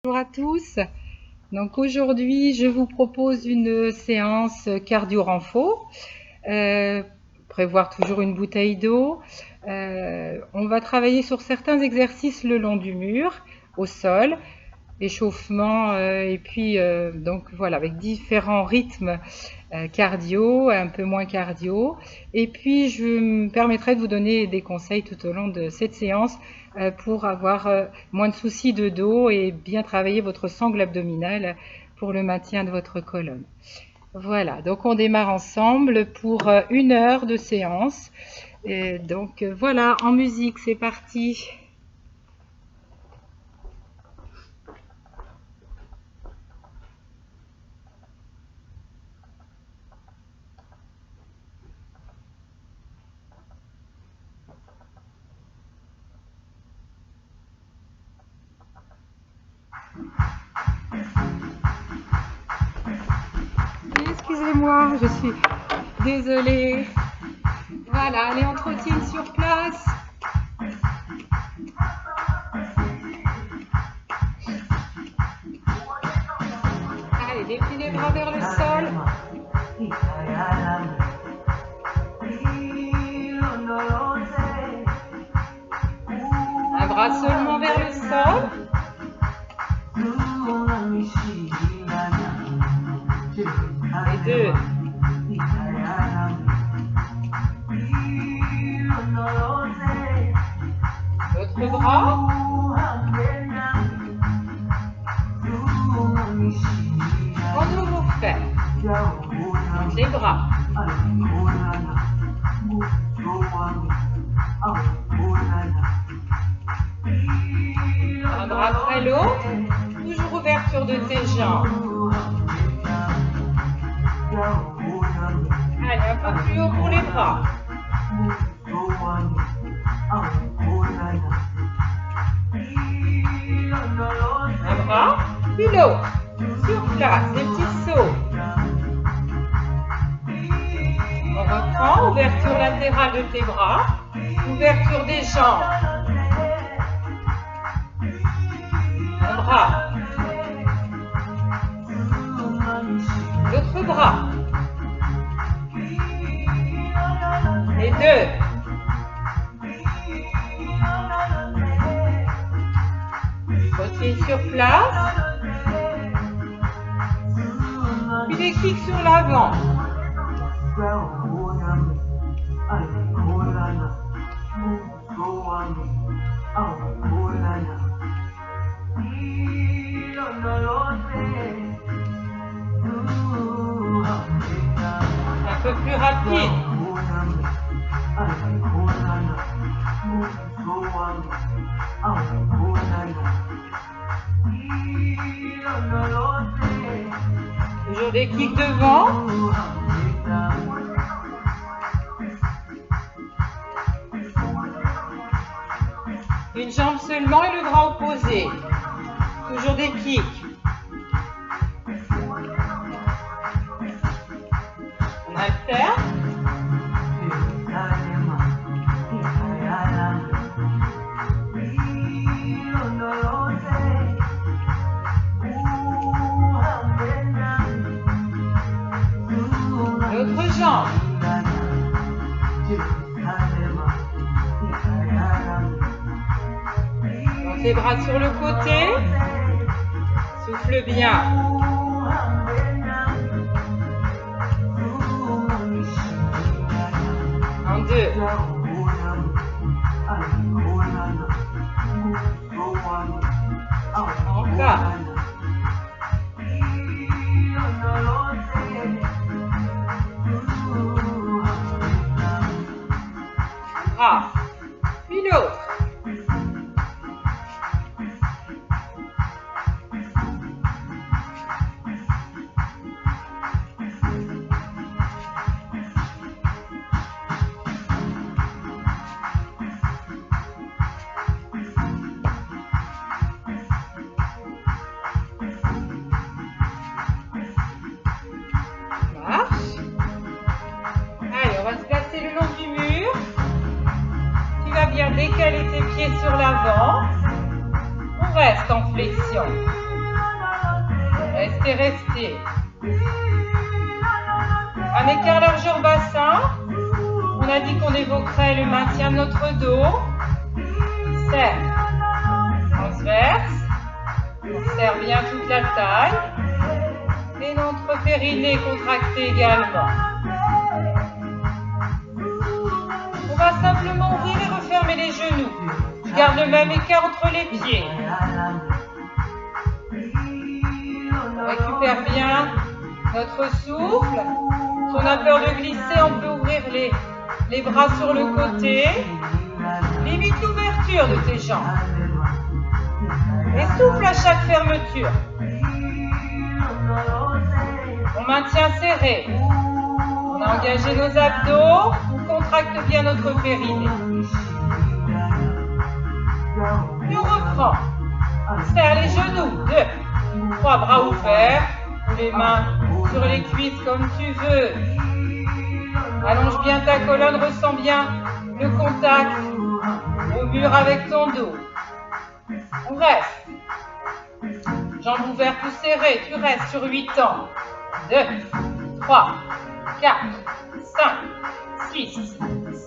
Bonjour à tous. Donc aujourd'hui, je vous propose une séance cardio-renfo. Prévoir toujours une bouteille d'eau. On va travailler sur certains exercices le long du mur, au sol, échauffement et puis donc voilà, avec différents rythmes cardio, un peu moins cardio. Et puis je me permettrai de vous donner des conseils tout au long de cette séance pour avoir moins de soucis de dos et bien travailler votre sangle abdominale pour le maintien de votre colonne. Voilà, donc on démarre ensemble pour 1 heure de séance. Et donc voilà, en musique, c'est parti. Excusez-moi, je suis désolée. Voilà, allez, on trottine sur place. Allez, déplie les bras vers le sol. Un bras seulement vers le sol. Et 2. L'autre bras. On ouvre fait. Donc les bras. Un bras après l'autre. Toujours ouverture de tes jambes. Allez, un peu plus haut pour les bras. Un bras, puis l'autre. Sur place, des petits sauts. On reprend, ouverture latérale de tes bras, ouverture des jambes. Un bras. L'autre bras. Et 2. Continue sur place. Puis des kicks sur l'avant. Un peu plus rapide. Toujours des kicks devant. Une jambe seulement et le bras opposé. Toujours des kicks. On alterne. L'autre jambe. Donc les bras sur le côté. Souffle bien. En 2. Encore. Bras. Puis l'autre. Marche. Allez, on va se placer le long du mur. Tu vas bien décaler tes pieds sur l'avant. On reste en flexion. Restez. Un écart largeur bassin. On a dit qu'on évoquerait le maintien de notre dos. Serre. Transverse. On serre bien toute la taille. Et notre périnée contracté également. On va simplement ouvrir et refermer les genoux. Je garde le même écart entre les pieds. On récupère bien notre souffle. Si on a peur de glisser, on peut ouvrir les bras sur le côté. Limite l'ouverture de tes jambes. Et souffle à chaque fermeture. On maintient serré. On a engagé nos abdos. On contracte bien notre périnée. Puis on reprend. Serre les genoux. 2, 3 bras ouverts. Ou les mains sur les cuisses comme tu veux. Allonge bien ta colonne. Ressens bien le contact au mur avec ton dos. On reste. Jambes ouvertes ou serrées. Tu restes sur 8 temps. 2, 3, 4, 5, 6,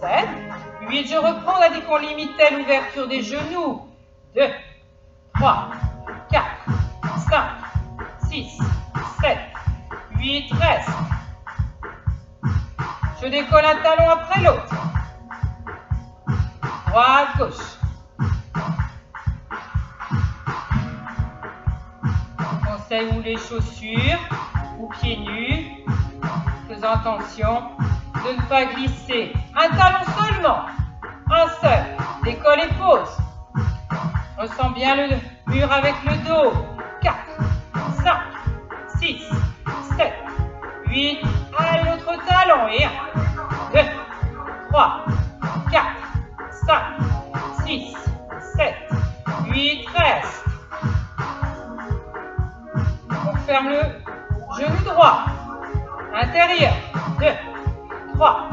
7, 8. Je reprends. On a dit qu'on limitait l'ouverture des genoux. 2, 3, 4, 5, 6, 7, 8. Reste. Je décolle un talon après l'autre. Droite, gauche. Conseil ou les chaussures ou pieds nus. Faisant attention de ne pas glisser. Un talon seulement. Un seul. Décolle et pose. Ressens bien le mur avec le dos. 4, 5, 6, 7, 8. Allez, l'autre talon. Et 1, 2, 3, 4, 5, 6, 7, 8. Reste. On ferme le genou droit. Intérieur. 2, 3,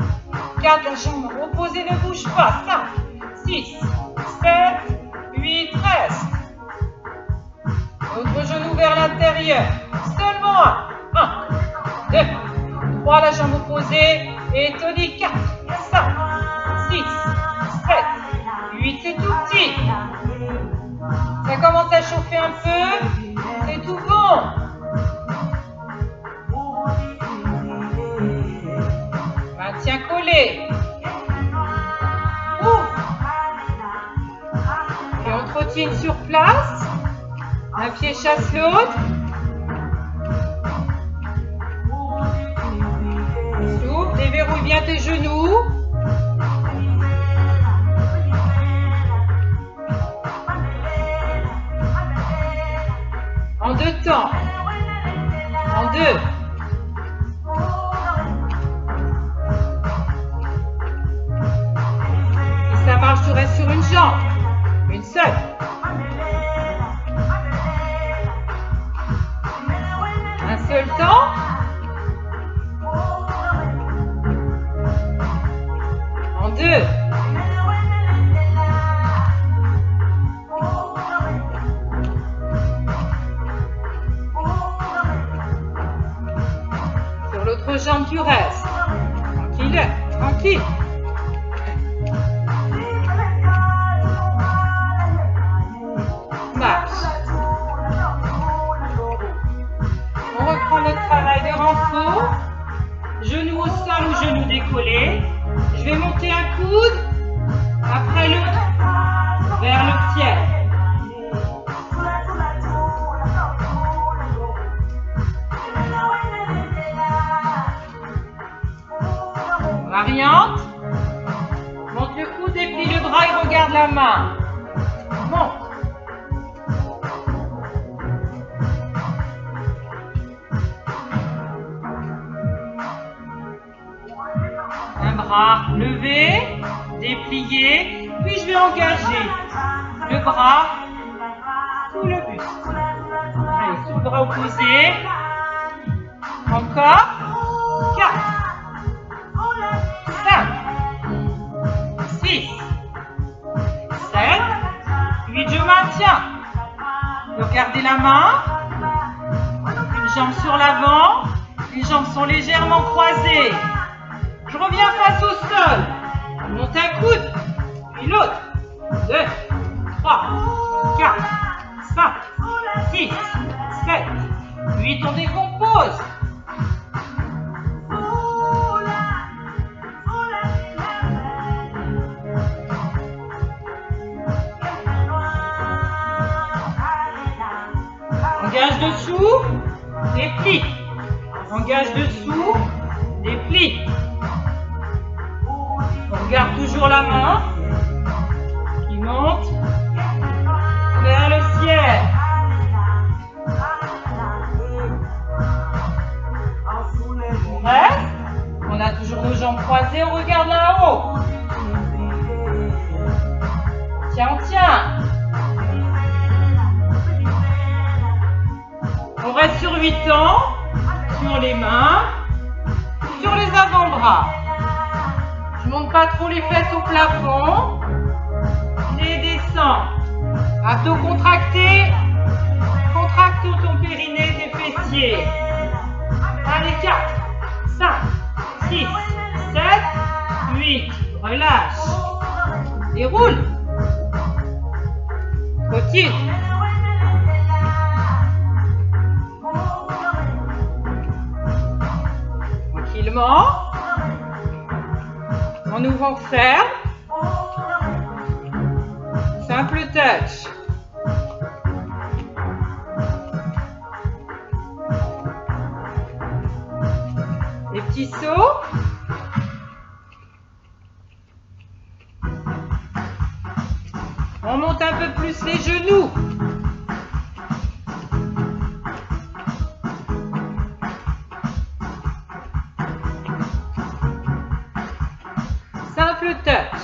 4. La jambe opposée ne bouge pas. 5, 6, 7, 8. Reste. L'autre genou vers l'intérieur. Seulement 1, 2, 3. La jambe opposée. Et tonique. 4, 5, 6, 7, 8. C'est tout petit. Ça commence à chauffer un peu. C'est tout bon. Maintien collé. Ouvre. Et on trottine sur place. Un pied chasse l'autre. Souffle, déverrouille bien tes genoux. En 2 temps. En 2. Si ça marche, tu restes sur une jambe. Une seule. Un seul temps. En 2. Sur l'autre jambe, tu restes. Tranquille, tranquille. Marche. On reprend notre travail de renfort. Genou au sol ou genou décollé. Je vais monter un coude, après l'autre, vers le ciel. Variante. Monte le coude, déplie le bras et regarde la main. Monte. Un bras levé, déplié, puis je vais engager le bras sous le buste. Allez, sous le bras opposé. Encore. 4, 5, 6, 7, 8. Je maintiens. Regardez la main. jambes sur l'avant. Les jambes sont légèrement croisées. Je reviens face au sol. Je monte un coude, puis l'autre. 2, 3, 4, 5, 6, 7, 8. On décompose. Engage dessous, déplie. Engage dessous, déplie. On regarde toujours la main qui monte vers le ciel. On reste. On a toujours nos jambes croisées, on regarde là-haut. Tiens, on tient. On reste sur 8 ans, sur les mains, sur les avant-bras. Je ne monte pas trop les fesses au plafond. Je les descends. Abdos contractés. Contracte ton périnée, tes fessiers. Allez, 4, 5, 6, 7, 8. Relâche. Déroule. Continue. Tranquillement. En ouvrant ferme. Simple touch. Les petits sauts. On monte un peu plus les genoux. Simple touch.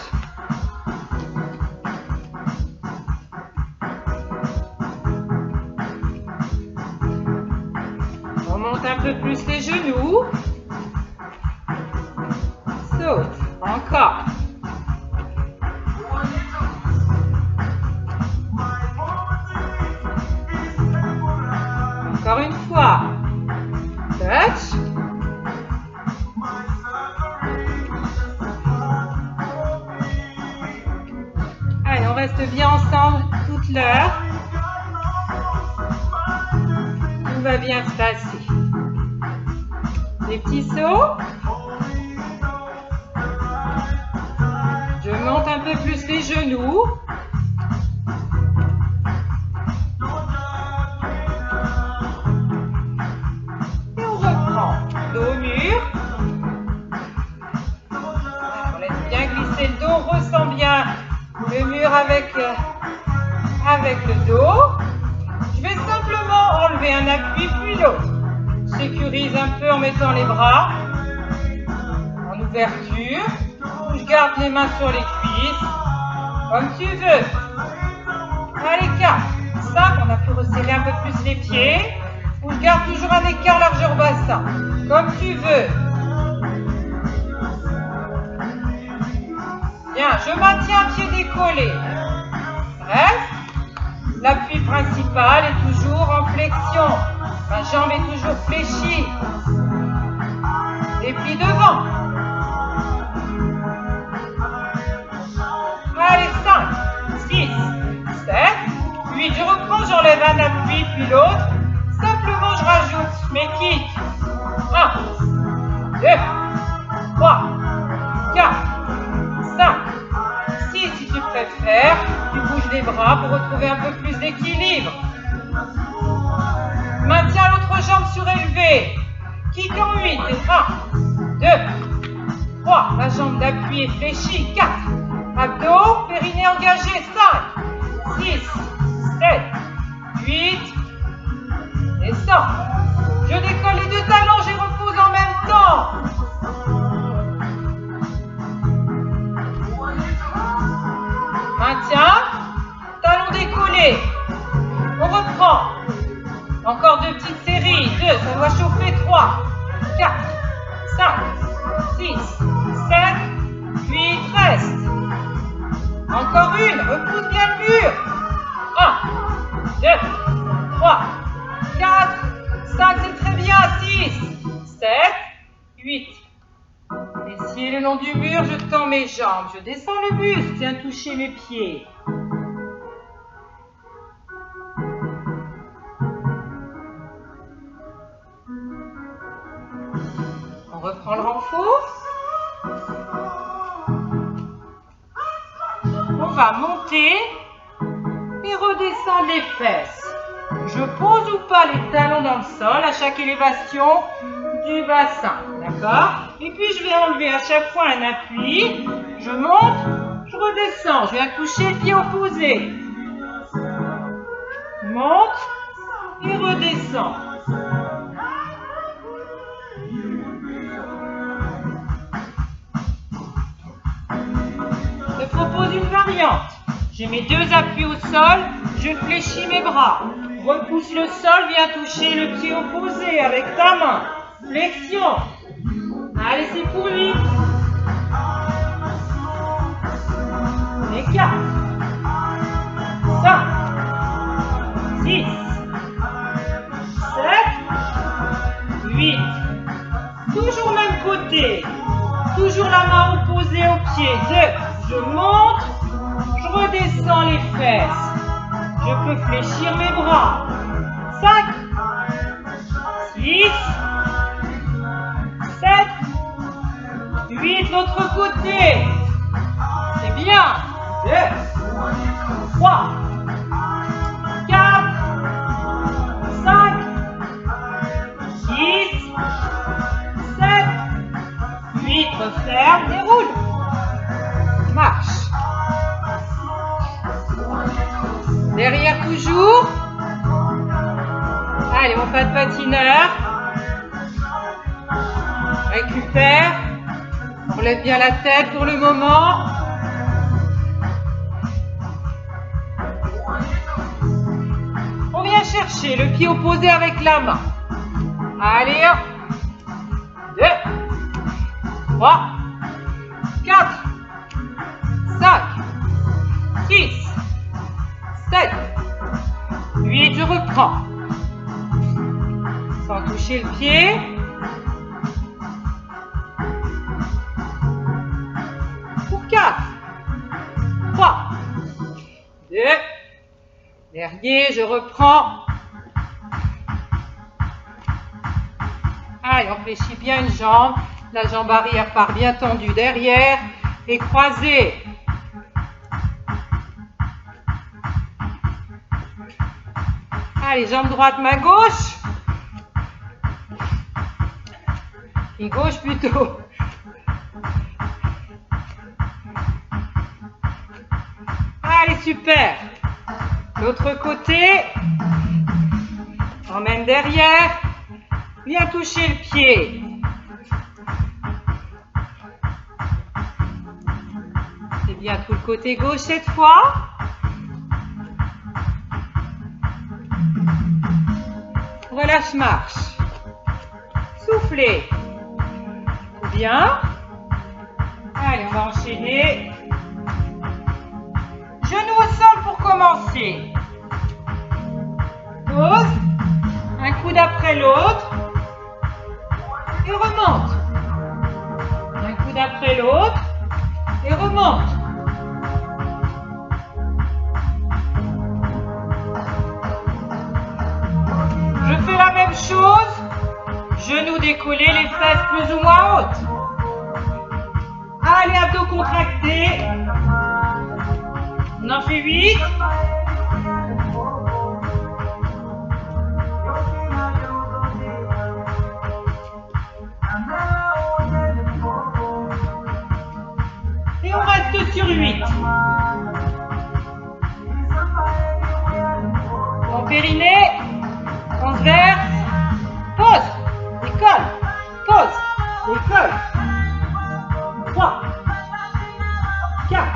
On monte un peu plus les genoux. Saute. Encore. Encore une fois. Touch. Allez, on reste bien ensemble toute l'heure. Tout va bien se passer. Les petits sauts. Je monte un peu plus les genoux. Et on reprend. Dos au mur. On laisse bien glisser le dos. On ressent bien le mur avec le dos. Je vais simplement enlever un appui puis l'autre. Sécurise un peu en mettant les bras en ouverture. Je garde les mains sur les cuisses, comme tu veux. Allez, 4, 5, on a pu resserrer un peu plus les pieds. Ou je garde toujours un écart largeur bassin, comme tu veux. Bien, je maintiens un pied décollé. Reste. L'appui principal est toujours en flexion. Ma jambe est toujours fléchie. Déplie devant. Allez, 5, 6, 7, 8. Je reprends, j'enlève un appui, puis l'autre. Simplement, je rajoute mes kicks. 1, 2, 3, 4, 5, 6 si tu préfères. Tu bouges les bras pour retrouver un peu plus d'équilibre. Maintiens l'autre jambe surélevée. Kick en 8. 1, 2, 3. La jambe d'appui est fléchie. 4. Abdos, périnée engagé. 5, 6, 7, 8. Descends. Je décolle les deux talons, je repose en même temps. Maintiens. Talons décollés. On reprend. Encore deux petites séries. 2, ça doit chauffer. 3, 4, 5, 6, 7, 8. Reste. Encore une. Repousse bien le mur. 1, 2, 3, 4, 5, c'est très bien. 6, 7, 8. Essayez le long du mur, je tends mes jambes. Je descends le buste, je viens toucher mes pieds. On reprend le renfort. On va monter et redescendre les fesses. Je pose ou pas les talons dans le sol à chaque élévation du bassin. D'accord? Et puis je vais enlever à chaque fois un appui. Je monte, je redescends. Je viens toucher le pied opposé. Monte et redescends. Je propose une variante. J'ai mes deux appuis au sol, je fléchis mes bras. Repousse le sol, viens toucher le pied opposé avec ta main. Flexion. Allez, c'est pour 8. Et 4. 5. 6. 7. 8. Toujours même côté. Toujours la main opposée au pied. 2. Je monte. Je redescends les fesses. Je peux fléchir mes bras. 5, 6, 7, 8, l'autre côté. C'est bien. 2, 3, 4, 5, 6, 7, 8, referme et roule. Marche. Derrière toujours. Allez, on fait de patineur. Récupère. On lève bien la tête pour le moment. On vient chercher le pied opposé avec la main. Allez, 1, 2, 3, 4, 5, 6, 7, 8, je reprends. Sans toucher le pied. Pour 4, 3, 2, dernier, je reprends. Allez, on fléchit bien une jambe. La jambe arrière part bien tendue derrière et croisée. Allez, jambe droite, main gauche. Et gauche plutôt. Allez, super. L'autre côté. Emmène derrière. Viens toucher le pied. C'est bien tout le côté gauche cette fois. Relâche marche. Soufflez. Bien. Allez, on va enchaîner. Genoux au sol pour commencer. Pause. Un coude après l'autre. Et remonte. Un coude après l'autre. Et remonte. Je fais la même chose. Genoux décollés, les fesses plus ou moins hautes. Allez, abdos contractés. On en fait 8. Et on reste sur 8. Mon périnée, transverse, pause, décolle, pause, décolle. 3, 4,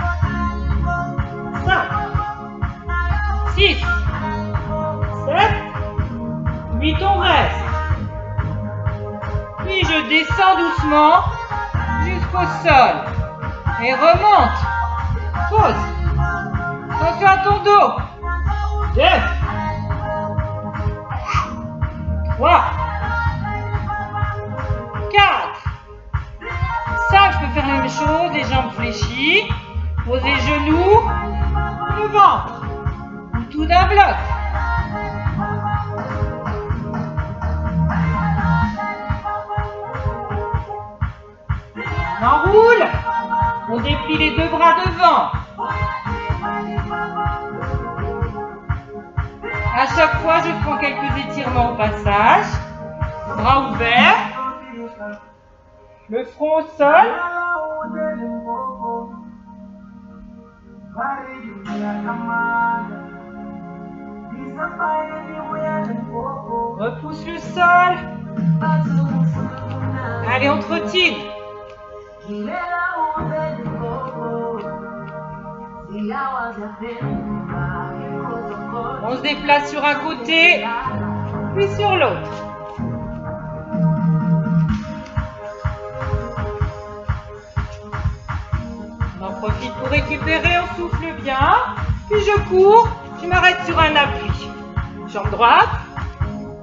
5, 6, 7, 8, on reste. Puis je descends doucement jusqu'au sol. Et remonte. Pause. Attention à ton dos. 2, 3, 3, 4, 5. Je peux faire la même chose, les jambes fléchies. Posez les genoux, le ventre. Ou tout d'un bloc. On enroule. On déplie les deux bras devant. À chaque fois, je prends quelques étirements au passage. Bras ouverts. Le front au sol. Repousse le sol. Allez, on trottine. On se déplace sur un côté, puis sur l'autre. On en profite pour récupérer, on souffle bien. Puis je cours, je m'arrête sur un appui. Jambe droite,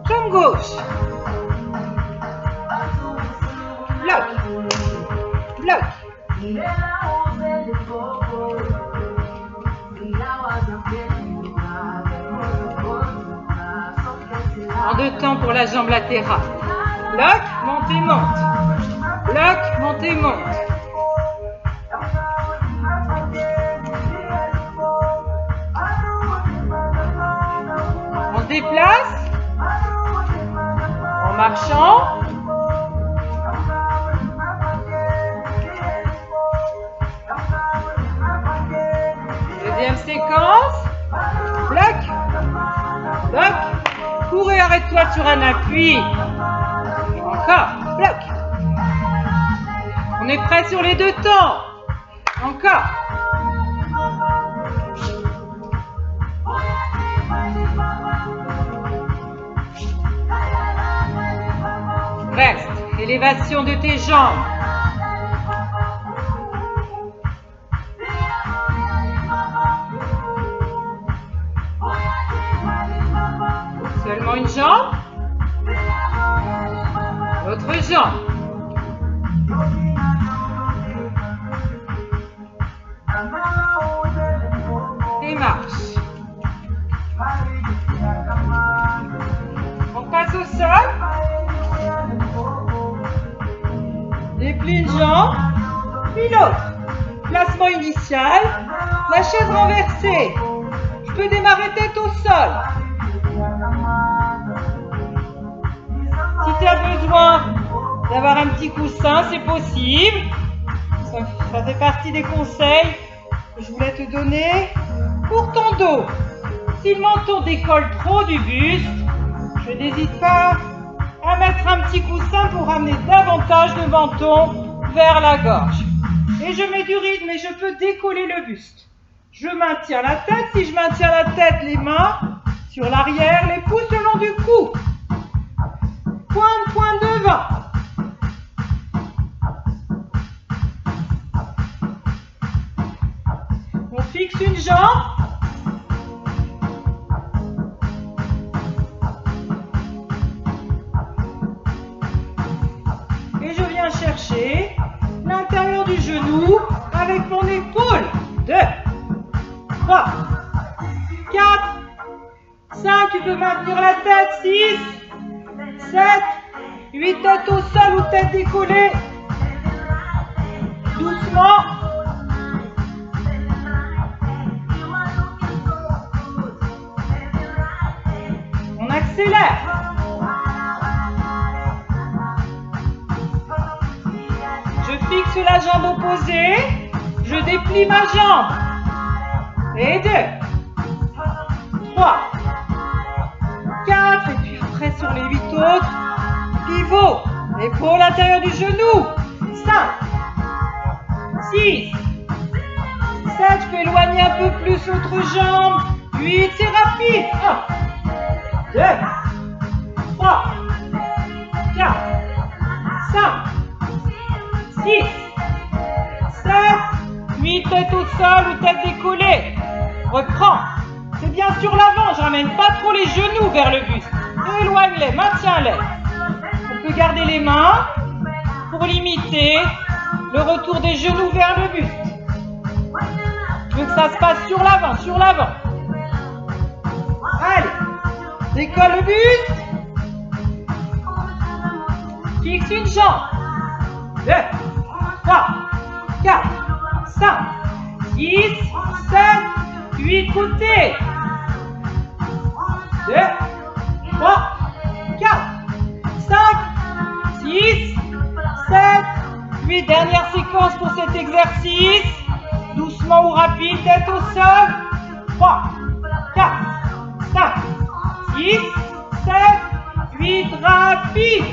jambe gauche. Bloc, bloc. En deux temps pour la jambe latérale. Bloc, monte et monte. Bloc, monte et monte. On se déplace en marchant. Deuxième séquence. Bloc, bloc. Cours et arrête-toi sur un appui. Encore, bloc. On est prêt sur les deux temps. Encore. Reste. Élévation de tes jambes. Seulement une jambe. L'autre jambe. Et marche. On passe au sol. Déplie une jambe, puis l'autre. Placement initial. La chaise renversée. Je peux démarrer tête au sol. Si tu as besoin d'avoir un petit coussin, c'est possible. Ça fait partie des conseils que je voulais te donner pour ton dos. Si le menton décolle trop du buste, je n'hésite pas à mettre un petit coussin pour ramener davantage le menton vers la gorge. Et je mets du rythme et je peux décoller le buste. Je maintiens la tête. Si je maintiens la tête, les mains sur l'arrière, les pouces le long du cou. Pointe devant. On fixe une jambe. Et je viens chercher l'intérieur du genou avec mon épaule. 2, 3, 4, 5. Tu peux maintenir la tête. 6, 7, 8, tête au sol ou tête décollée. Doucement. On accélère. Je fixe la jambe opposée. Je déplie ma jambe. Et 2, 3, 4. Et puis après sur les 8 autres. Pivot. Épaule à l'intérieur du genou. 5, 6, 7. Je peux éloigner un peu plus l'autre jambe. 8, c'est rapide. 1, 2, 3, 4, 5, 6, 7, 8, tête au sol ou tête décollée. Reprends. C'est bien sur l'avant, je ramène pas trop les genoux vers le buste. Éloigne. éloigne-les, maintiens-les. On peut garder les mains pour limiter le retour des genoux vers le buste. Je veux que ça se passe sur l'avant, sur l'avant. Allez, décolle le buste. Fixe une jambe. 2, 3, 4, 5, 6, 7, 8 côtés. 2, 3, 4, 5, 6, 7, 8. Dernière séquence pour cet exercice. Doucement ou rapide, tête au sol. 3, 4, 5, 6, 7, 8. Rapide.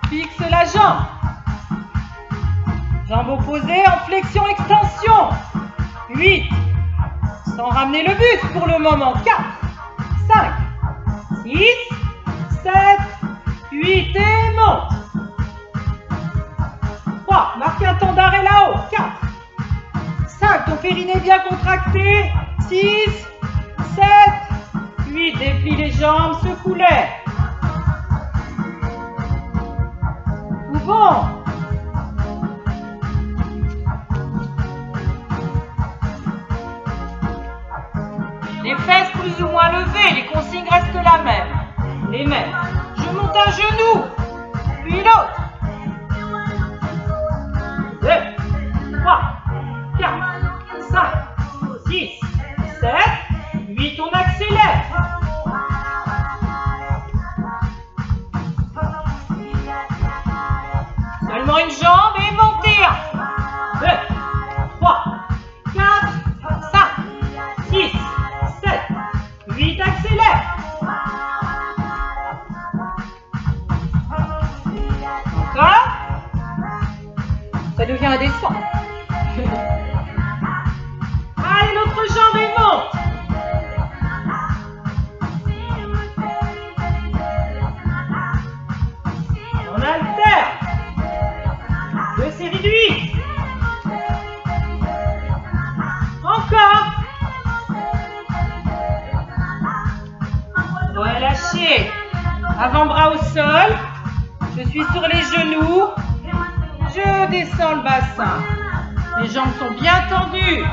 Fixe la jambe. Jambe opposée en flexion-extension. 8. Sans ramener le buste pour le moment. 4, 5, 6, 7, 8 et monte. 3. Marque un temps d'arrêt là-haut. 4, 5. Ton périnée bien contracté. 6, 7, 8. Déplie les jambes, secoue-les. Tout bon. Les fesses plus ou moins levées, les consignes restent les mêmes. Je monte un genou, puis l'autre. 2, 3, 4, 5, 6, 7, 8, on accélère. Seulement une jambe et montez. 1, 2, 3, 4, 5, 6, 7, 8, accélère. Encore. Ça devient la descente. Allez, l'autre jambe et monte. On alterne. 2 séries de 8. Encore. Relâchez. Avant-bras au sol. Je suis sur les genoux. Je descends le bassin. Les jambes sont bien tendues.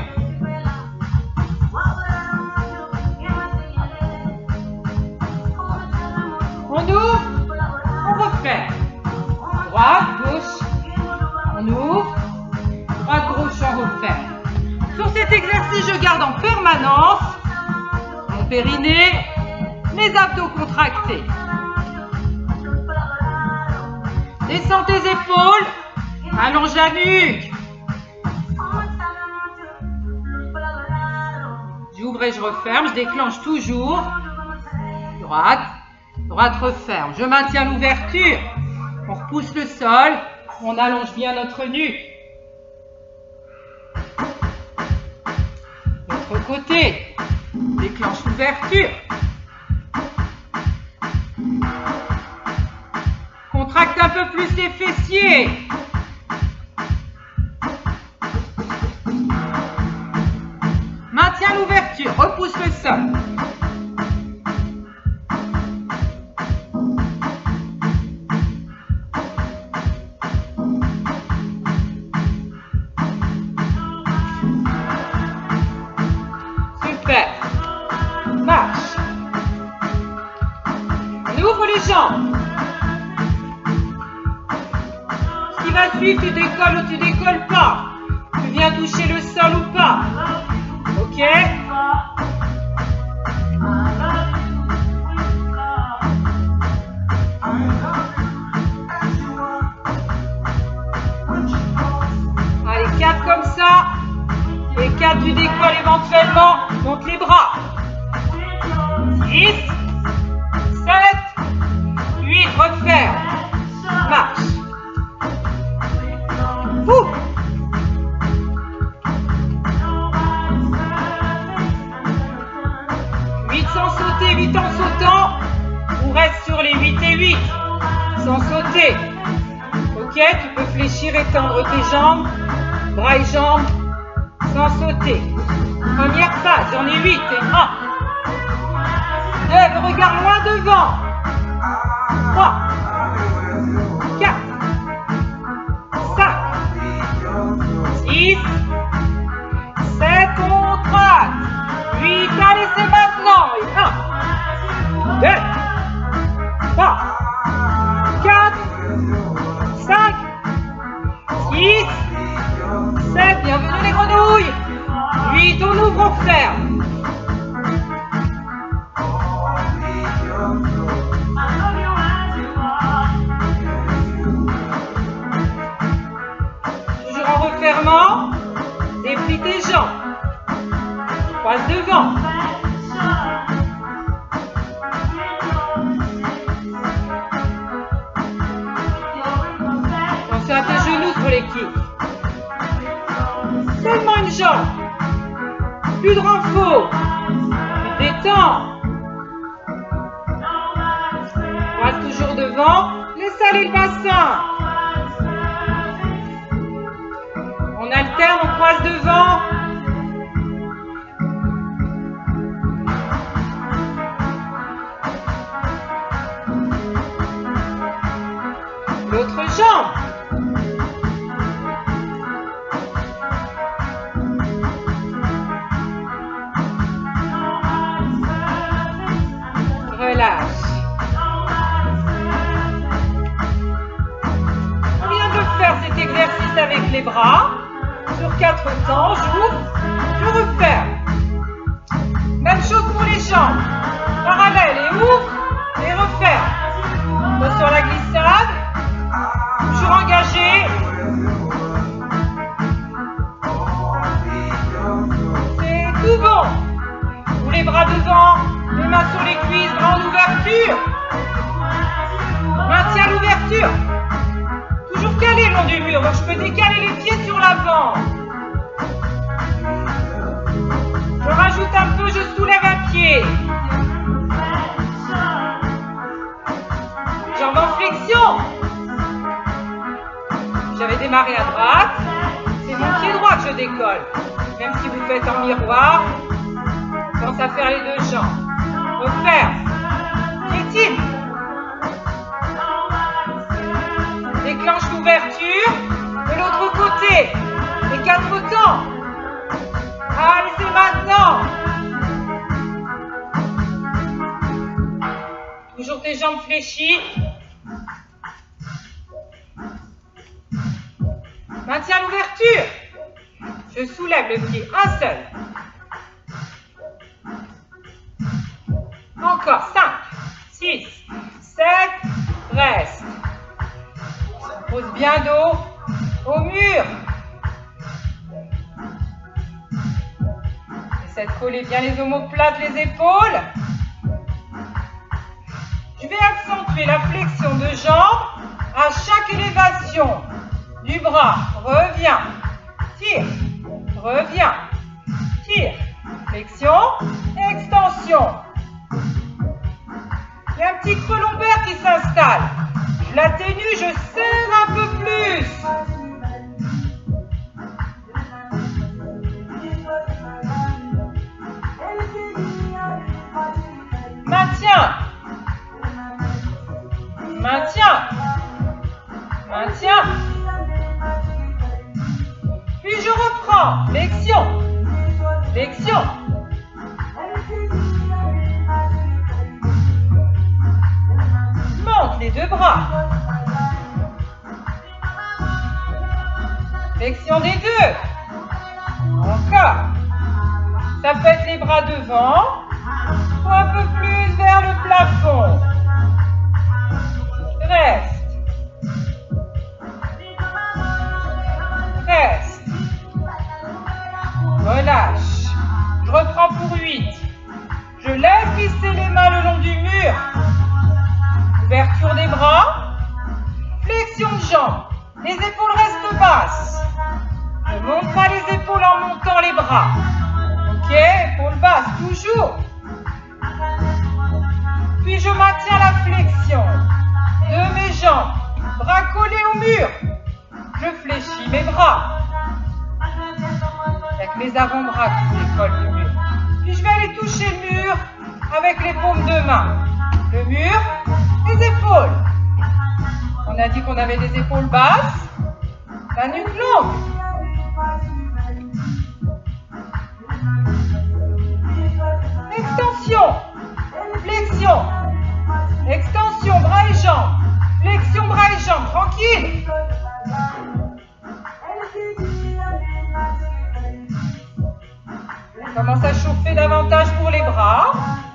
On ouvre. On refait. Droite, gauche. On ouvre. Droite, gauche, on refait. Sur cet exercice, je garde en permanence mon périnée, les abdos contractés. Descends tes épaules, allonge la nuque. J'ouvre et je referme, je déclenche toujours. Droite, droite referme. Je maintiens l'ouverture. On repousse le sol, on allonge bien notre nuque. L'autre côté, déclenche l'ouverture. Contracte un peu plus les fessiers. Maintiens l'ouverture, repousse le sol. Super. Marche. On ouvre les jambes. Ce qui va suivre, tu décolles ou tu décolles pas. Tu viens toucher le sol ou pas. Ok? Allez, 4 comme ça. Et 4, tu décolles éventuellement. Monte les bras. 6, 7, 8, referme. Marche. Ouh. 8 sans sauter, 8 en sautant. On reste sur les 8 et 8. Sans sauter. Ok, tu peux fléchir et tendre tes jambes. Bras et jambes. Sans sauter. Première phase, j'en ai 8. 1, 2, regarde loin devant. 3, 4, 5, 6, 7, on contracte. 8, allez, c'est maintenant. 1, 2, 3, 4, 5, 6, 7, bienvenue les grenouilles. 8, on ouvre, on ferme. Toujours en refermant, déplie tes jambes. Croise devant. Pensez à tes genoux sur les kicks. Seulement une jambe. Plus de renfort. Tu détends. Croise toujours devant. Laisse aller le bassin. On alterne, on croise devant. L'autre jambe. Relâche. On vient de faire cet exercice avec les bras. Sur 4 temps, j'ouvre, je referme. Même chose pour les jambes. Parallèle et ouvre et referme. Attention à la glissade. Toujours engagé. C'est tout bon. Ou les bras devant, les mains sur les cuisses, grande ouverture. Maintiens l'ouverture. Toujours calé le long du mur, donc je peux décaler les pieds sur l'avant. Je rajoute un peu, je soulève un pied. Jambes en flexion. J'avais démarré à droite, c'est mon pied droit que je décolle. Même si vous faites en miroir, pense à faire les deux jambes. Referme. Piétine. Déclenche l'ouverture de l'autre côté. Les 4 temps. Allez, c'est maintenant. Toujours tes jambes fléchies. Maintiens l'ouverture. Je soulève le pied, un seul. Encore, 5, 6, 7, reste. Pose bien dos au mur. Essaie de coller bien les omoplates, les épaules. Je vais accentuer la flexion de jambes à chaque élévation du bras. Reviens, tire, reviens, tire, flexion, extension. Il y a un petit creux lombaire qui s'installe. Je l'atténue, je serre un peu plus. Maintiens. Maintiens. Maintiens. Puis je reprends. Flexion. Flexion. Monte les deux bras. Flexion des deux. Encore. Ça peut être les bras devant ou un peu plus vers le plafond. Reste. Reste. Relâche. Je reprends pour 8. Je laisse glisser les mains le long du mur. Ouverture des bras. Flexion de jambes. Les épaules restent basses. Je ne monte pas les épaules en montant les bras. Ok, épaules basses, toujours. Puis je maintiens la flexion de mes jambes. Bras collés au mur. Je fléchis mes bras. avec mes avant-bras qui se décollent du mur. Puis je vais aller toucher le mur avec les paumes de main. Le mur, les épaules. On a dit qu'on avait des épaules basses, la nuque longue. Extension, flexion, extension, bras et jambes, flexion, bras et jambes, tranquille. On commence à chauffer davantage pour les bras.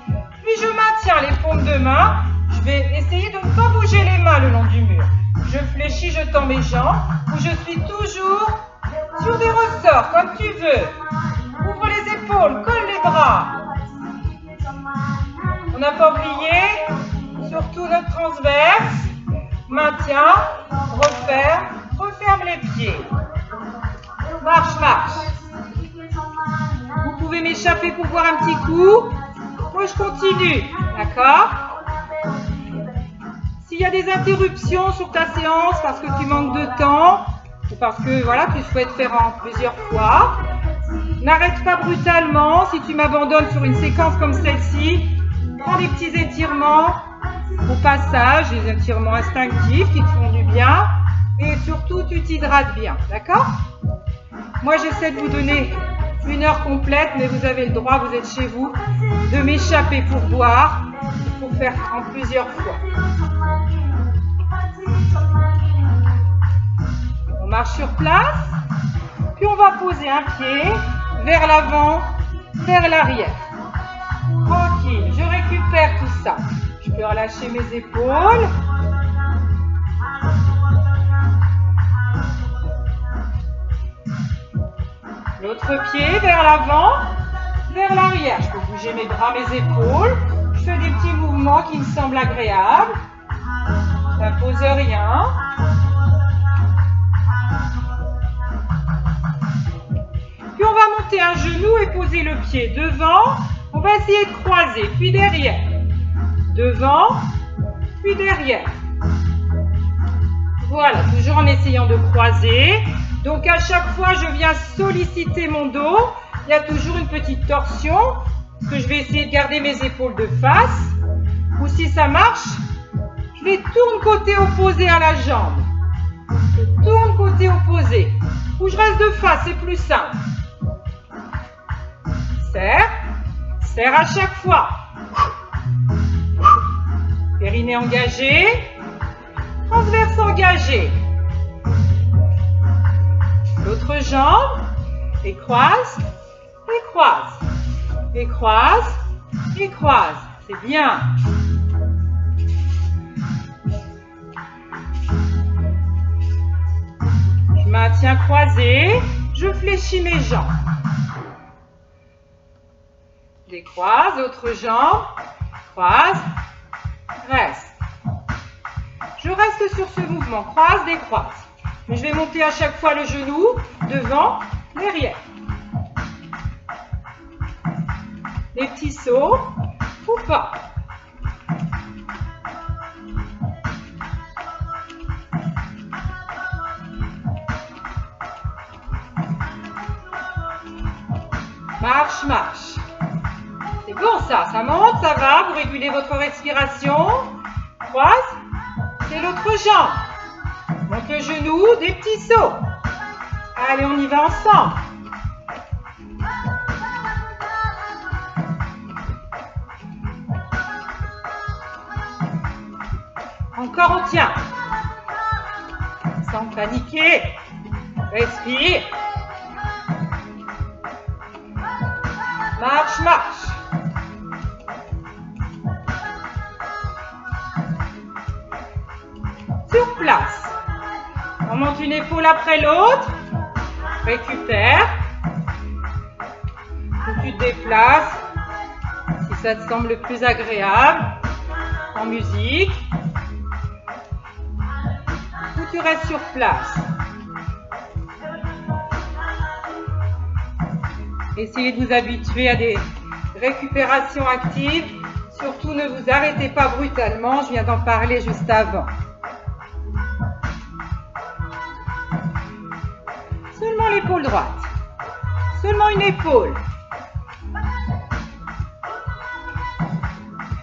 Puis je maintiens les paumes de main. Je vais essayer de ne pas bouger les mains le long du mur. Je fléchis, je tends mes jambes, ou je suis toujours sur des ressorts, comme tu veux. Ouvre les épaules, colle les bras. On n'a pas oublié, surtout notre transverse. Maintien, referme les pieds. Marche, marche. Vous pouvez m'échapper pour boire un petit coup. Moi, je continue. D'accord ? S'il y a des interruptions sur ta séance parce que tu manques de temps ou parce que voilà, tu souhaites faire en plusieurs fois, n'arrête pas brutalement. Si tu m'abandonnes sur une séquence comme celle-ci, prends des petits étirements au passage, des étirements instinctifs qui te font du bien et surtout tu t'hydrates bien. D'accord ? Moi, j'essaie de vous donner 1 heure complète, mais vous avez le droit, vous êtes chez vous, de m'échapper pour boire, pour faire en plusieurs fois. On marche sur place, puis on va poser un pied vers l'avant, vers l'arrière. Tranquille, je récupère tout ça. Je peux relâcher mes épaules. L'autre pied vers l'avant, vers l'arrière. Je peux bouger mes bras, mes épaules. Je fais des petits mouvements qui me semblent agréables. N'impose rien. Puis on va monter un genou et poser le pied devant. On va essayer de croiser, puis derrière. Devant, puis derrière. Voilà, toujours en essayant de croiser. Donc à chaque fois, je viens solliciter mon dos. Il y a toujours une petite torsion. Parce que je vais essayer de garder mes épaules de face. Ou si ça marche, je les tourne côté opposé à la jambe. Je tourne côté opposé. Ou je reste de face, c'est plus simple. Serre. Serre à chaque fois. Périnée engagé. Transverse engagé. L'autre jambe. Et croise. Et croise. Et croise. Et croise. C'est bien. Je maintiens croisé. Je fléchis mes jambes. Décroise, autre jambe, croise, reste. Je reste sur ce mouvement, croise, décroise. Mais je vais monter à chaque fois le genou, devant, derrière. Les petits sauts, ou pas. Marche, marche. C'est bon ça, ça monte, ça va, vous régulez votre respiration. Croise, c'est l'autre jambe. Monte le genou, des petits sauts. Allez, on y va ensemble. Encore on tient. Sans paniquer. Respire. Marche, marche. Sur place. On monte une épaule après l'autre. Récupère. Ou tu te déplaces. Si ça te semble plus agréable. En musique. Ou tu restes sur place. Essayez de vous habituer à des récupérations actives. Surtout, ne vous arrêtez pas brutalement. Je viens d'en parler juste avant. Seulement l'épaule droite. Seulement une épaule.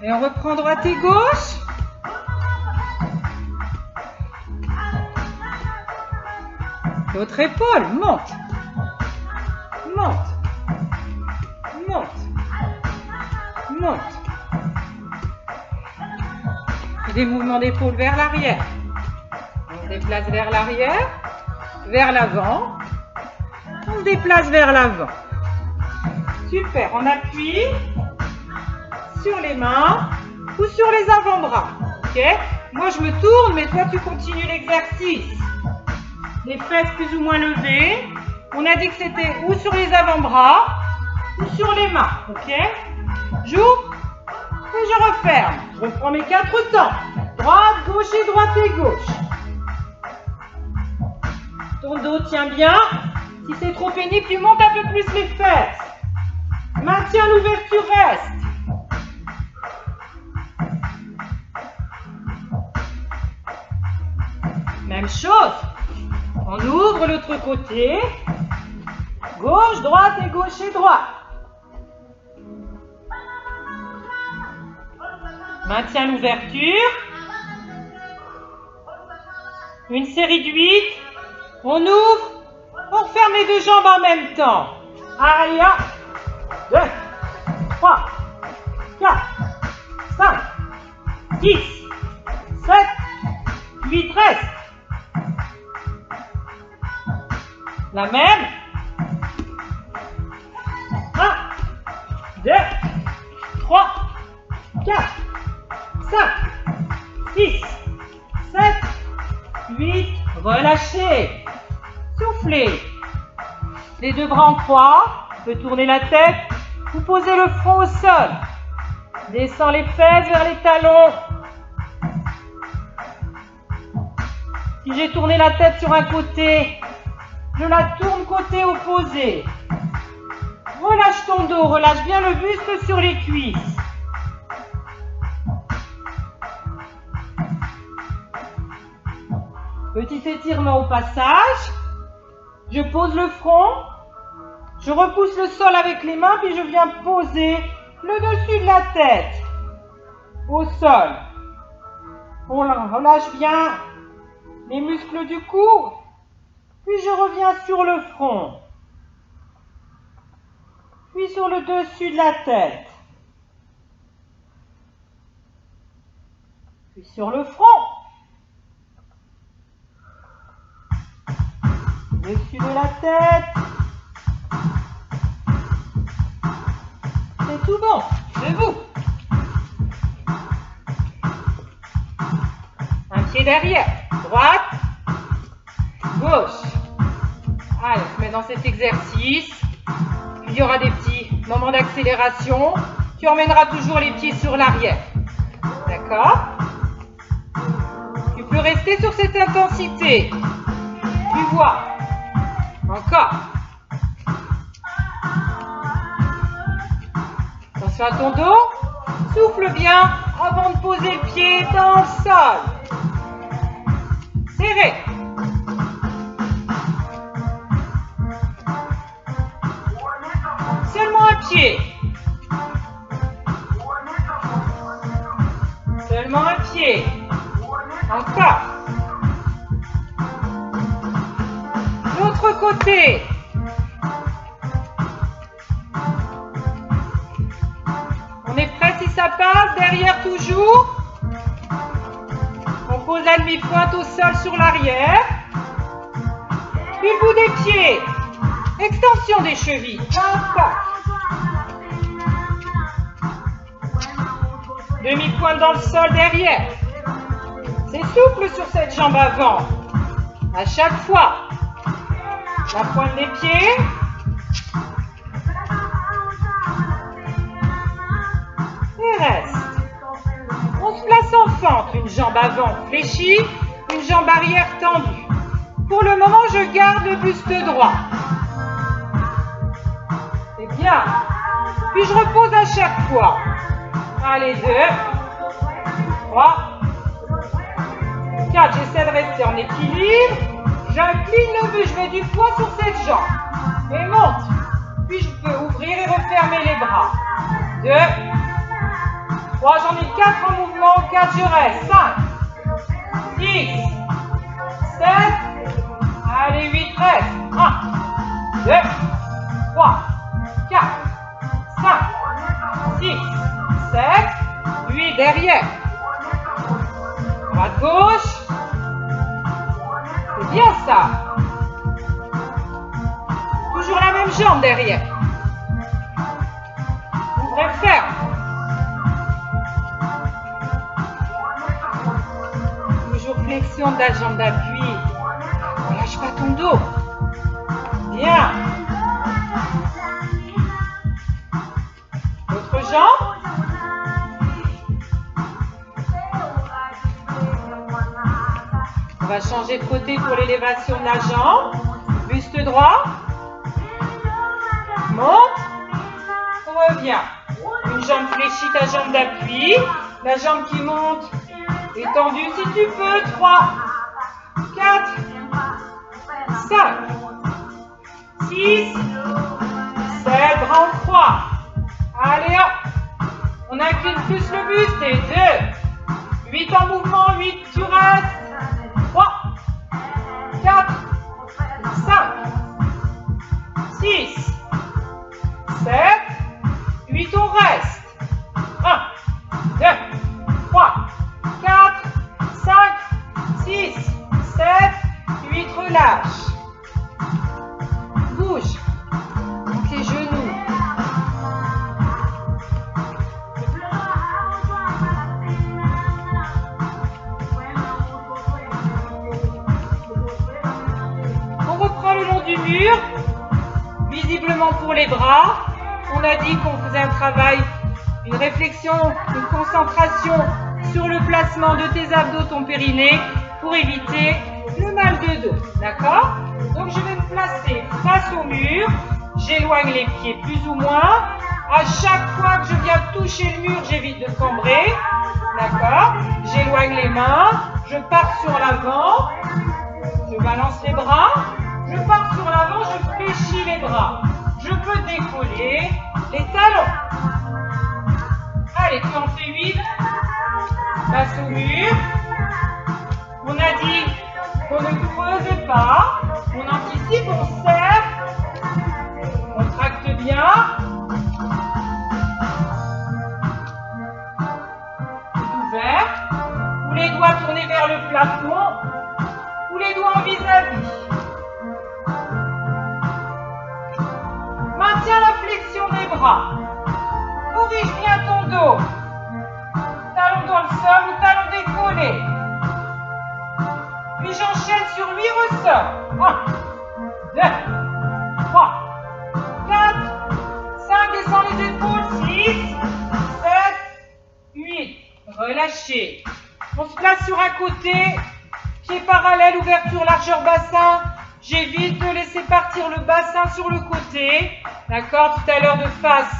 Et on reprend droite et gauche. L'autre épaule, monte. Monte. Monte. Monte. Et des mouvements d'épaule vers l'arrière. On se déplace vers l'arrière, vers l'avant. On se déplace vers l'avant. Super, on appuie sur les mains ou sur les avant-bras. Ok? Moi je me tourne, mais toi tu continues l'exercice. Les fesses plus ou moins levées. On a dit que c'était ou sur les avant-bras ou sur les mains. Ok? J'ouvre et je referme. Je reprends mes 4 temps. Droite, gauche et droite et gauche. Ton dos tient bien. Si c'est trop pénible, tu montes un peu plus les fesses. Maintiens l'ouverture, reste. Même chose. On ouvre l'autre côté. Gauche, droite et gauche et droite. Maintiens l'ouverture. Une série de 8. On ouvre. On referme les 2 jambes en même temps. Allez, 1, 2, 3, 4, 5, 6, 7, 8, reste. La même. 1, 2, 3, 4, 5, 6, 7, 8. Relâchez. Soufflez. Les 2 bras en croix. On peut tourner la tête ou poser le front au sol. Descends les fesses vers les talons. Si j'ai tourné la tête sur un côté, je la tourne côté opposé. Relâche ton dos, relâche bien le buste sur les cuisses. Petit étirement au passage. Je pose le front. Je repousse le sol avec les mains, puis je viens poser le dessus de la tête au sol. On relâche bien les muscles du cou. Puis je reviens sur le front. Puis sur le dessus de la tête. Puis sur le front. Dessus de la tête. C'est tout bon. Debout. Un pied derrière. Droite. Gauche. Allez, on se met dans cet exercice. Puis il y aura des petits moments d'accélération. Tu emmèneras toujours les pieds sur l'arrière. D'accord? Tu peux rester sur cette intensité. Tu vois. Encore. Attention à ton dos. Souffle bien avant de poser le pied dans le sol. Serré. Seulement un pied. Seulement un pied. Encore. L'autre côté. On est prêt si ça passe. Derrière toujours. On pose la demi-pointe au sol sur l'arrière. Puis le bout des pieds. Extension des chevilles. Impact. Demi-pointe dans le sol derrière. C'est souple sur cette jambe avant. À chaque fois. La pointe des pieds. Et reste. On se place en fente. Une jambe avant fléchie, une jambe arrière tendue. Pour le moment, je garde le buste droit. C'est bien. Puis je repose à chaque fois. Allez, 2, 3, 4. J'essaie de rester en équilibre. J'incline le buste, je mets du poids sur cette jambe. Et monte. Puis je peux ouvrir et refermer les bras. 2, 3, j'en ai 4 en mouvement, 4, je reste. 5, 6, 7, allez, 8, reste. 1, 2, 3, 4, 5, 6, 7, 8, derrière. Droite, gauche. C'est bien ça. Toujours la même jambe derrière. Ouvrez, ferme. Toujours flexion de la jambe d'appui. Ne lâche pas ton dos. Bien. L'autre jambe. On va changer de côté pour l'élévation de la jambe. Buste droit. Monte. Reviens. Une jambe fléchie, ta jambe d'appui. La jambe qui monte. Étendue si tu peux. 3, 4, 5, 6, 7, bras en croix. Allez hop. On incline plus le buste. Et 2, 8 en mouvement. 8, tu restes. 3, 4, 5, 6, 7, 8, on reste. 1, 2, 3, 4, 5, 6, 7, 8, relâche. Bouge. Donc les genoux. On reprend le long du mur. Visiblement pour les bras, on a dit qu'on faisait un travail, une réflexion, une concentration sur le placement de tes abdos, ton périnée, pour éviter le mal de dos. D'accord? Donc je vais me placer face au mur, j'éloigne les pieds plus ou moins. À chaque fois que je viens toucher le mur, j'évite de cambrer. D'accord? J'éloigne les mains, je pars sur l'avant, je balance les bras. Je pars sur l'avant, je fléchis les bras. Je peux décoller les talons. Allez, tu en fais 8. Face au mur. On a dit qu'on ne creuse pas. On anticipe, on serre. On tracte bien. Ouvert. Ou les doigts tournés vers le plafond. Ou les doigts en vis-à-vis. Maintiens la flexion des bras. Corrige bien ton dos. Talon dans le sol ou talon décollé. Puis j'enchaîne sur 8 ressorts. 1, 2, 3, 4, 5, descends les épaules. 6, 7, 8. Relâchez. On se place sur un côté. Pied parallèle, ouverture, largeur bassin. J'évite de laisser partir le bassin sur le côté. D'accord? Tout à l'heure de face,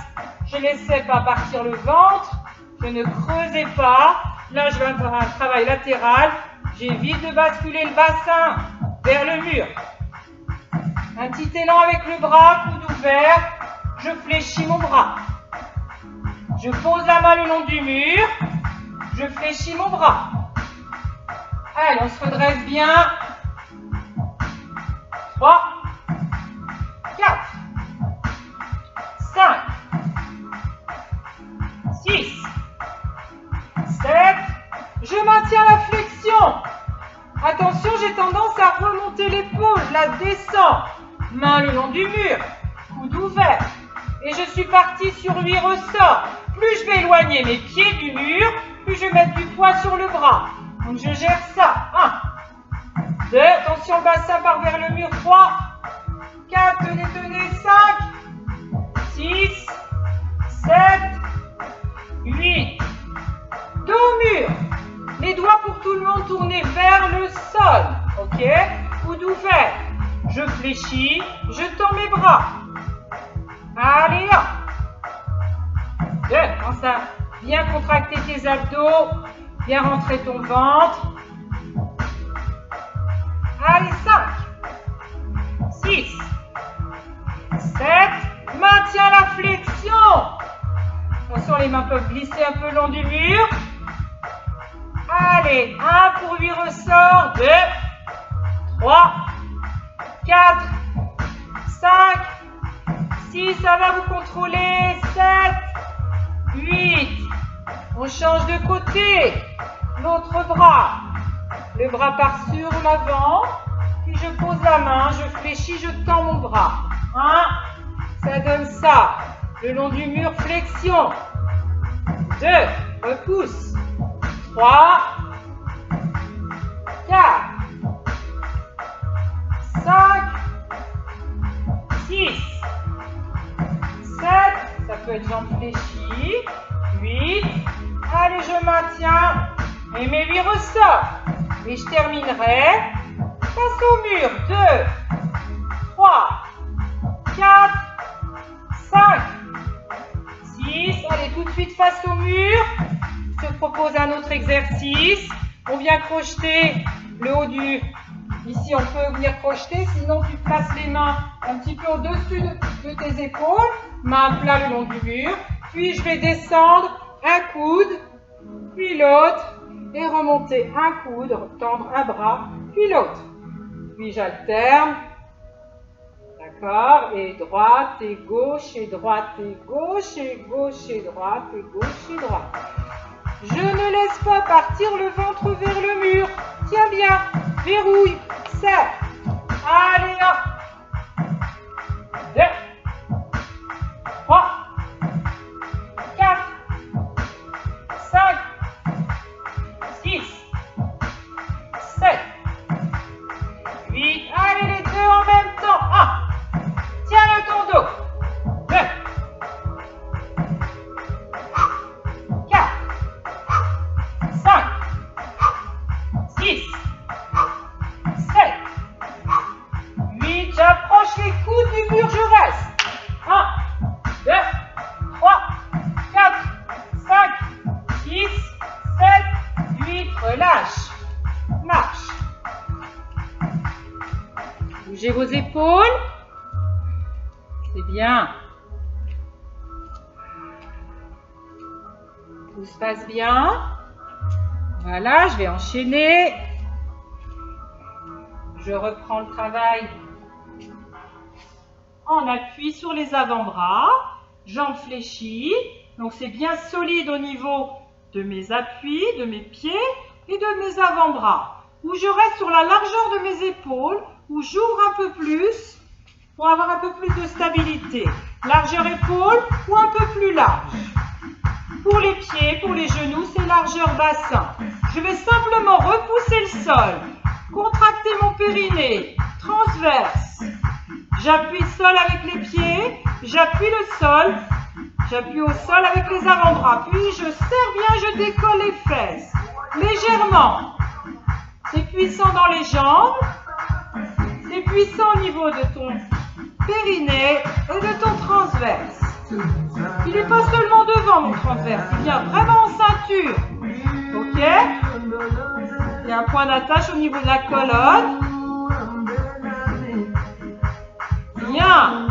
je ne laissais pas partir le ventre. Je ne creusais pas. Là, je vais faire un travail latéral. J'évite de basculer le bassin vers le mur. Un petit élan avec le bras, coude ouvert. Je fléchis mon bras. Je pose la main le long du mur. Je fléchis mon bras. Allez, on se redresse bien. 3, 4, 5, 6, 7. Je maintiens la flexion. Attention, j'ai tendance à remonter l'épaule. Je la descends. Main le long du mur. Coude ouvert. Et je suis partie sur 8 ressorts. Plus je vais éloigner mes pieds du mur, plus je vais mettre du poids sur le bras. Donc je gère ça. 1, 2, attention, le bassin part vers le mur. 3, 4, tenez, 5, 6, 7, 8. Dos au mur. Les doigts pour tout le monde tournés vers le sol. Ok? Coude ouvert. Je fléchis, je tends mes bras. Allez, hop. 2, pense à bien contracter tes abdos, bien rentrer ton ventre. Allez, 5, 6, 7, maintiens la flexion. Attention, les mains peuvent glisser un peu le long du mur. Allez, 1 pour 8 ressorts, 2, 3, 4, 5, 6, ça va vous contrôler, 7, 8. On change de côté, l'autre bras. Le bras part sur l'avant, puis je pose la main, je fléchis, je tends mon bras. 1, ça donne ça. Le long du mur, flexion. 2, repousse. 3, 4, 5, 6, 7, ça peut être jambes fléchies, 8, allez je maintiens, et mes 8 ressorts, et je terminerai face au mur, 2, 3, 4, 5, 6, allez tout de suite face au mur. Je te propose un autre exercice. On vient crocheter le haut du... Ici, on peut venir crocheter. Sinon, tu places les mains un petit peu au-dessus de tes épaules. Main plat le long du mur. Puis, je vais descendre un coude, puis l'autre. Et remonter un coude, tendre un bras, puis l'autre. Puis, j'alterne. D'accord? Et droite et gauche, et droite et gauche, et gauche et droite, et gauche et droite. Je ne laisse pas partir le ventre vers le mur. Tiens bien, verrouille, serre. Allez, 1, 2, 3, 4, 5, 6, 7, 8. Allez, les deux en même temps. 1, tiens le ton dos. 2, 4, 5, 6, 7, 8. J'approche les coudes du mur, je reste. 1, 2, 3, 4, 5, 6, 7, 8. Relâche. Marche. Bougez vos épaules. C'est bien. Tout se passe bien. Voilà, je vais enchaîner. Je reprends le travail en appui sur les avant-bras, jambes fléchies. Donc c'est bien solide au niveau de mes appuis, de mes pieds et de mes avant-bras. Où je reste sur la largeur de mes épaules, où j'ouvre un peu plus pour avoir un peu plus de stabilité. Largeur épaule ou un peu plus large. Pour les pieds, pour les genoux, c'est largeur bassin. Je vais simplement repousser le sol, contracter mon périnée, transverse. J'appuie le sol avec les pieds, j'appuie le sol, j'appuie au sol avec les avant-bras. Puis je serre bien, je décolle les fesses, légèrement. C'est puissant dans les jambes, c'est puissant au niveau de ton périnée et de ton transverse. Il n'est pas seulement devant mon transverse, il vient vraiment en ceinture. Ok? Il y a un point d'attache au niveau de la colonne. Bien.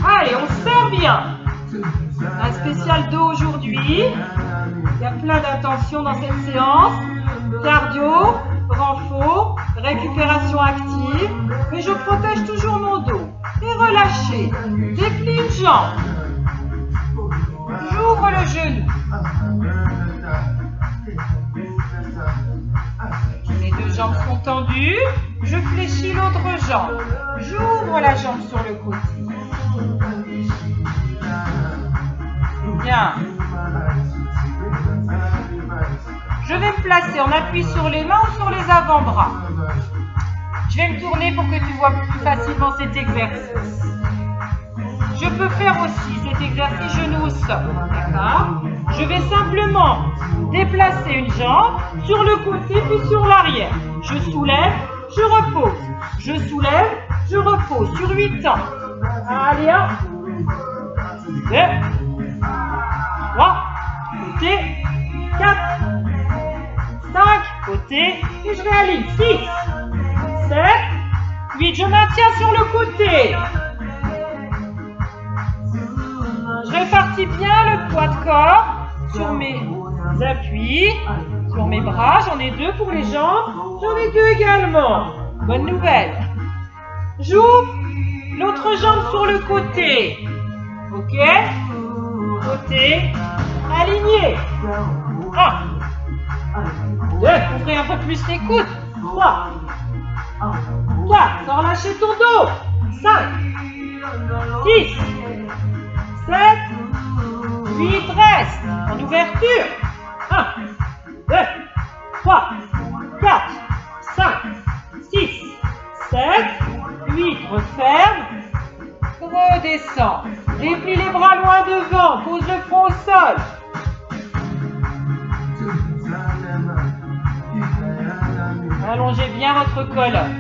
Allez, on serre bien. Un spécial dos aujourd'hui. Il y a plein d'intentions dans cette séance. Cardio, renfort, récupération active. Mais je protège toujours mon dos. Et relâchez. Déplie une jambe. J'ouvre le genou. Les deux jambes sont tendues. Je fléchis l'autre jambe. J'ouvre la jambe sur le côté. Bien. Je vais me placer en appui sur les mains ou sur les avant-bras. Je vais me tourner pour que tu vois plus facilement cet exercice. Je peux faire aussi cet exercice genou au sol. D'accord? Je vais simplement déplacer une jambe sur le côté puis sur l'arrière. Je soulève, je repose. Je soulève, je repose sur 8 temps. Allez, 1, 2, 3, côté, 4, 5, côté, et je réaligne. 6, 7, 8, je maintiens sur le côté. répartis bien le poids de corps sur mes appuis, sur mes bras. J'en ai 2 pour les jambes. J'en ai 2 également. Bonne nouvelle. J'ouvre l'autre jambe sur le côté. Ok? Côté aligné. 1, 2, ouvrez un peu plus les coudes. 3, 4, sans relâcher ton dos. 5, 6, 7, 8, reste. En ouverture. 1, 2, 3, 4, 5, 6, 7, 8, referme. Redescends. Déplie les bras loin devant. Pose le front au sol. Allongez bien votre colonne.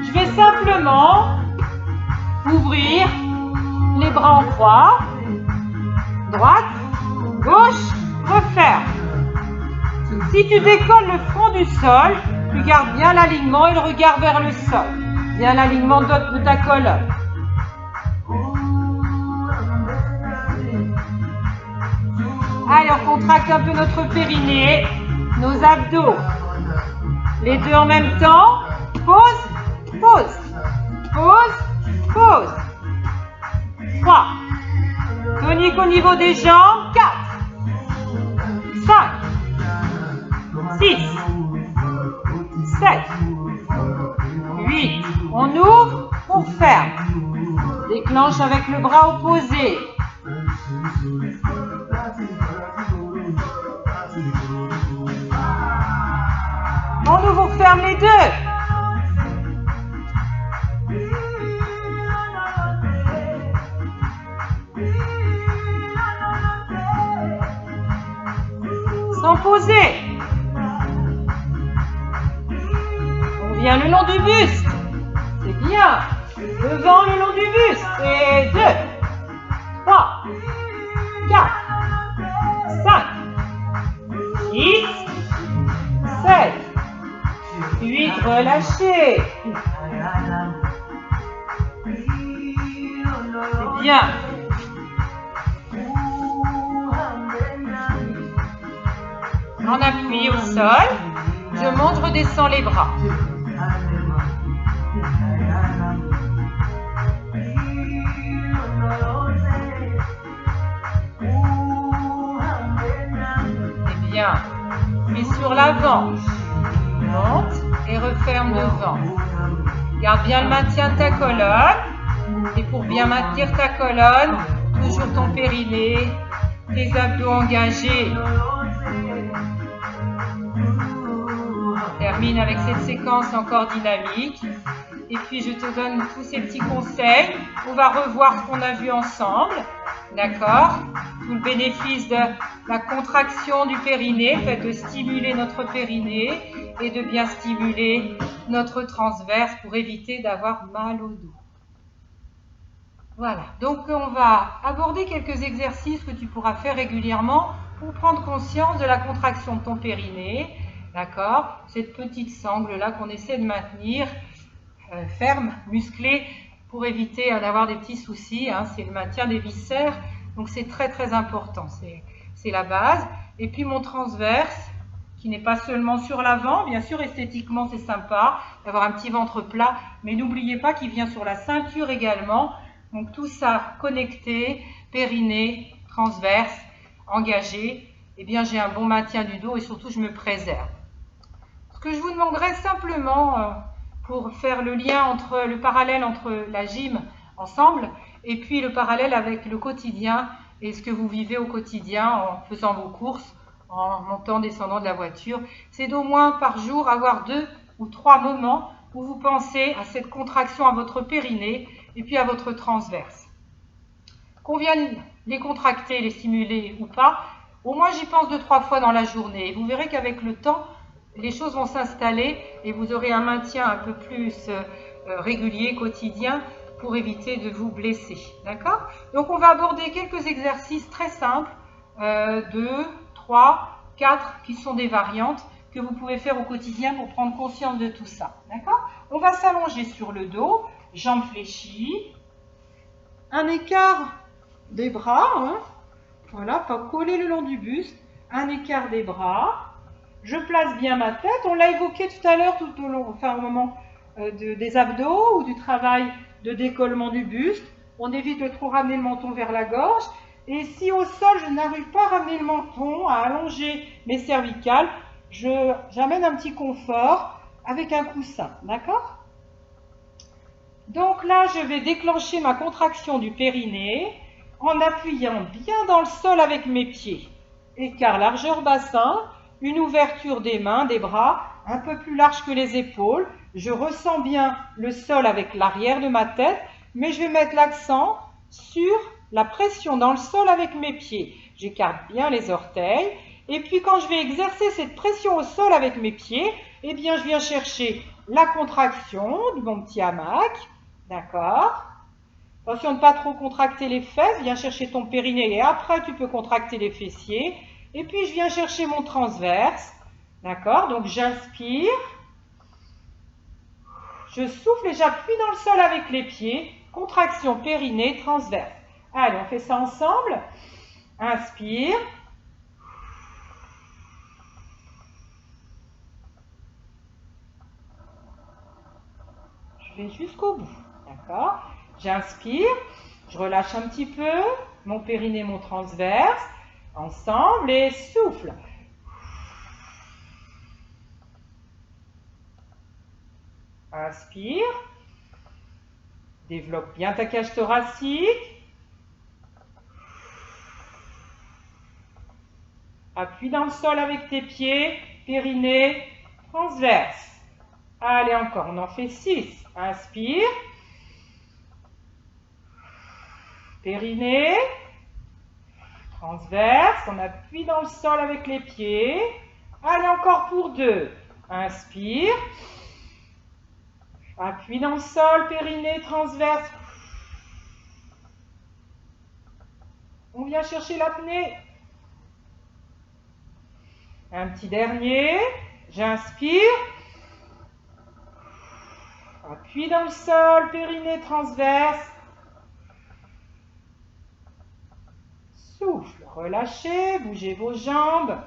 Je vais simplement ouvrir les bras en croix. Droite, gauche, referme. Si tu décolles le front du sol, tu gardes bien l'alignement et le regard vers le sol. Bien l'alignement de ta colonne. Allez, on contracte un peu notre périnée, nos abdos. Les 2 en même temps. Pause, pause, pause, pause. 3. Tonique au niveau des jambes. 4, 5, 6, 7, 8. On ouvre, on ferme. Déclenche avec le bras opposé. On ouvre, on ferme les 2. Sans poser. On vient le long du buste. C'est bien. Devant le long du buste. Et 2, 3, 4, 5, 6, 7, 8, relâchez. C'est bien. En appui au sol, je monte, je redescends les bras. C'est bien. Puis sur l'avant, monte et referme devant. Garde bien le maintien de ta colonne. Et pour bien maintenir ta colonne, toujours ton périnée, tes abdos engagés. On termine avec cette séquence encore dynamique. Et puis je te donne tous ces petits conseils. On va revoir ce qu'on a vu ensemble. D'accord? Tout le bénéfice de la contraction du périnée, fait de stimuler notre périnée et de bien stimuler notre transverse pour éviter d'avoir mal au dos. Voilà, donc on va aborder quelques exercices que tu pourras faire régulièrement pour prendre conscience de la contraction de ton périnée, d'accord? Cette petite sangle-là qu'on essaie de maintenir ferme, musclée, pour éviter d'avoir des petits soucis, hein, c'est le maintien des viscères, donc c'est très très important, c'est la base. Et puis mon transverse, qui n'est pas seulement sur l'avant, bien sûr esthétiquement c'est sympa d'avoir un petit ventre plat, mais n'oubliez pas qu'il vient sur la ceinture également. Donc tout ça connecté, périnée, transverse, engagé, eh bien j'ai un bon maintien du dos et surtout je me préserve. Ce que je vous demanderais simplement pour faire le lien entre le parallèle entre la gym ensemble et puis le parallèle avec le quotidien et ce que vous vivez au quotidien en faisant vos courses, en montant, descendant de la voiture, c'est d'au moins par jour avoir 2 ou 3 moments où vous pensez à cette contraction à votre périnée et puis à votre transverse. Qu'on vienne les contracter, les stimuler ou pas, au moins j'y pense 2-3 fois dans la journée. Et vous verrez qu'avec le temps, les choses vont s'installer et vous aurez un maintien un peu plus régulier, quotidien, pour éviter de vous blesser. D'accord? Donc on va aborder quelques exercices très simples, 2, 3, 4, qui sont des variantes que vous pouvez faire au quotidien pour prendre conscience de tout ça. D'accord? On va s'allonger sur le dos, jambes fléchies, un écart des bras, hein. Voilà, pas coller le long du buste, un écart des bras. Je place bien ma tête. On l'a évoqué tout à l'heure, tout au long, enfin au moment des abdos ou du travail de décollement du buste. On évite de trop ramener le menton vers la gorge. Et si au sol, je n'arrive pas à ramener le menton, à allonger mes cervicales, j'amène un petit confort avec un coussin, d'accord? Donc là, je vais déclencher ma contraction du périnée en appuyant bien dans le sol avec mes pieds. Écart largeur bassin, une ouverture des mains, des bras, un peu plus large que les épaules. Je ressens bien le sol avec l'arrière de ma tête, mais je vais mettre l'accent sur la pression dans le sol avec mes pieds. J'écarte bien les orteils. Et puis quand je vais exercer cette pression au sol avec mes pieds, eh bien je viens chercher la contraction de mon petit hamac. D'accord? Attention de ne pas trop contracter les fesses. Viens chercher ton périnée et après tu peux contracter les fessiers. Et puis je viens chercher mon transverse. D'accord? Donc j'inspire. Je souffle et j'appuie dans le sol avec les pieds. Contraction périnée, transverse. Allez, on fait ça ensemble. Inspire. Je vais jusqu'au bout. D'accord? J'inspire. Je relâche un petit peu mon périnée, mon transverse. Ensemble et souffle. Inspire. Développe bien ta cage thoracique. Appuie dans le sol avec tes pieds, périnée, transverse. Allez, encore, on en fait 6. Inspire. Périnée, transverse. On appuie dans le sol avec les pieds. Allez, encore pour 2. Inspire. Appuie dans le sol, périnée, transverse. On vient chercher l'apnée. Un petit dernier. J'inspire. Appuie dans le sol, périnée, transverse. Souffle, relâchez, bougez vos jambes.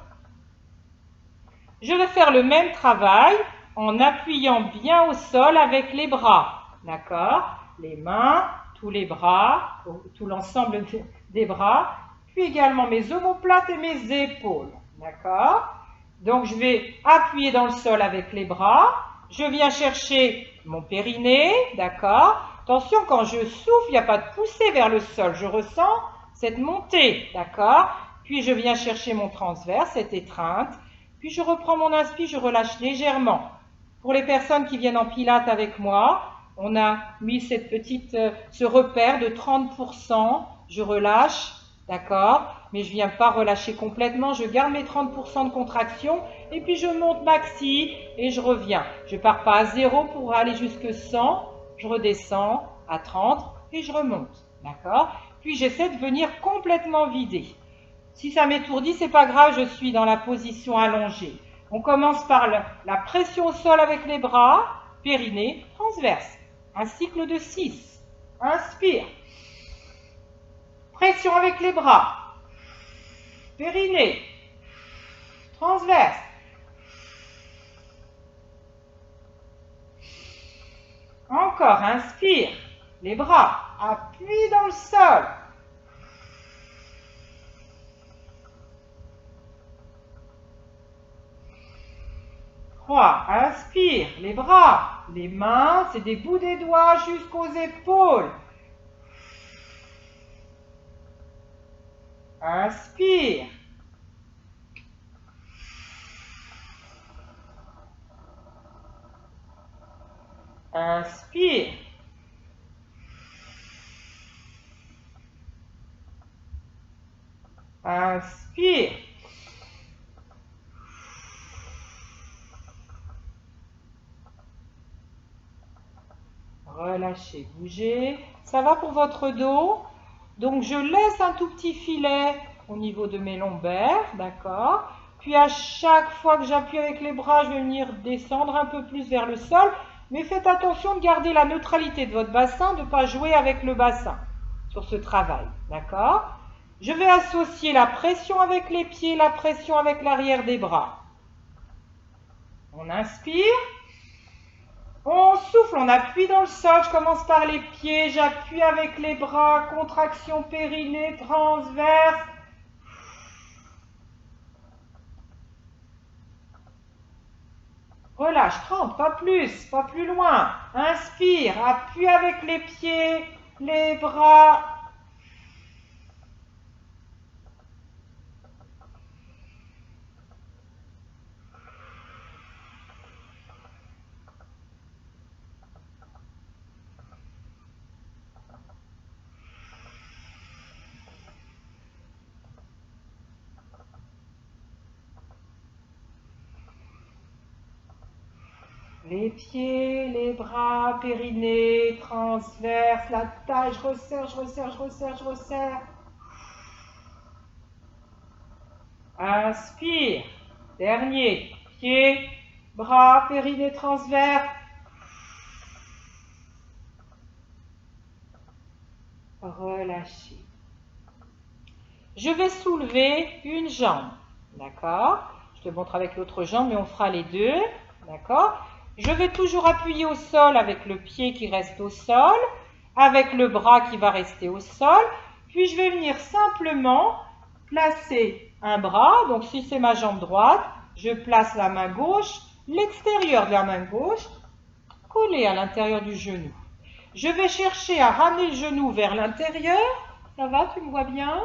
Je vais faire le même travail en appuyant bien au sol avec les bras. D'accord? Les mains, tous les bras, tout l'ensemble des bras, puis également mes omoplates et mes épaules. D'accord? Donc je vais appuyer dans le sol avec les bras. Je viens chercher mon périnée. D'accord? Attention, quand je souffle, il n'y a pas de poussée vers le sol. Je ressens cette montée. D'accord? Puis je viens chercher mon transverse, cette étreinte. Puis je reprends mon inspire, je relâche légèrement. Pour les personnes qui viennent en pilates avec moi, on a mis ce repère de 30%. Je relâche, d'accord? Mais je ne viens pas relâcher complètement. Je garde mes 30% de contraction et puis je monte maxi et je reviens. Je ne pars pas à 0 pour aller jusque 100. Je redescends à 30 et je remonte, d'accord? Puis j'essaie de venir complètement vider. Si ça m'étourdit, c'est pas grave, je suis dans la position allongée. On commence par la pression au sol avec les bras, périnée, transverse. Un cycle de 6. Inspire. Pression avec les bras. Périnée. Transverse. Encore, inspire. Les bras. Appuie dans le sol. Inspire, les bras, les mains, c'est des bouts des doigts jusqu'aux épaules. Inspire. Inspire. Inspire. Relâchez, bougez. Ça va pour votre dos? Donc je laisse un tout petit filet au niveau de mes lombaires, d'accord? Puis à chaque fois que j'appuie avec les bras, je vais venir descendre un peu plus vers le sol. Mais faites attention de garder la neutralité de votre bassin, de ne pas jouer avec le bassin. sur ce travail, d'accord? Je vais associer la pression avec les pieds, la pression avec l'arrière des bras. On inspire. On souffle, on appuie dans le sol. Je commence par les pieds, j'appuie avec les bras, contraction périnée, transverse. Relâche, 30, pas plus loin. Inspire, appuie avec les pieds, les bras. Les pieds, les bras, périnée, transverse, la taille, je resserre, je resserre, je resserre, je resserre. Inspire. Dernier. Pieds, bras, périnée, transverse. Relâchez. Je vais soulever une jambe. D'accord? Je te montre avec l'autre jambe, mais on fera les deux. D'accord? Je vais toujours appuyer au sol avec le pied qui reste au sol, avec le bras qui va rester au sol. Puis je vais venir simplement placer un bras. Donc si c'est ma jambe droite, je place la main gauche, l'extérieur de la main gauche, collé à l'intérieur du genou. Je vais chercher à ramener le genou vers l'intérieur. Ça va, tu me vois bien?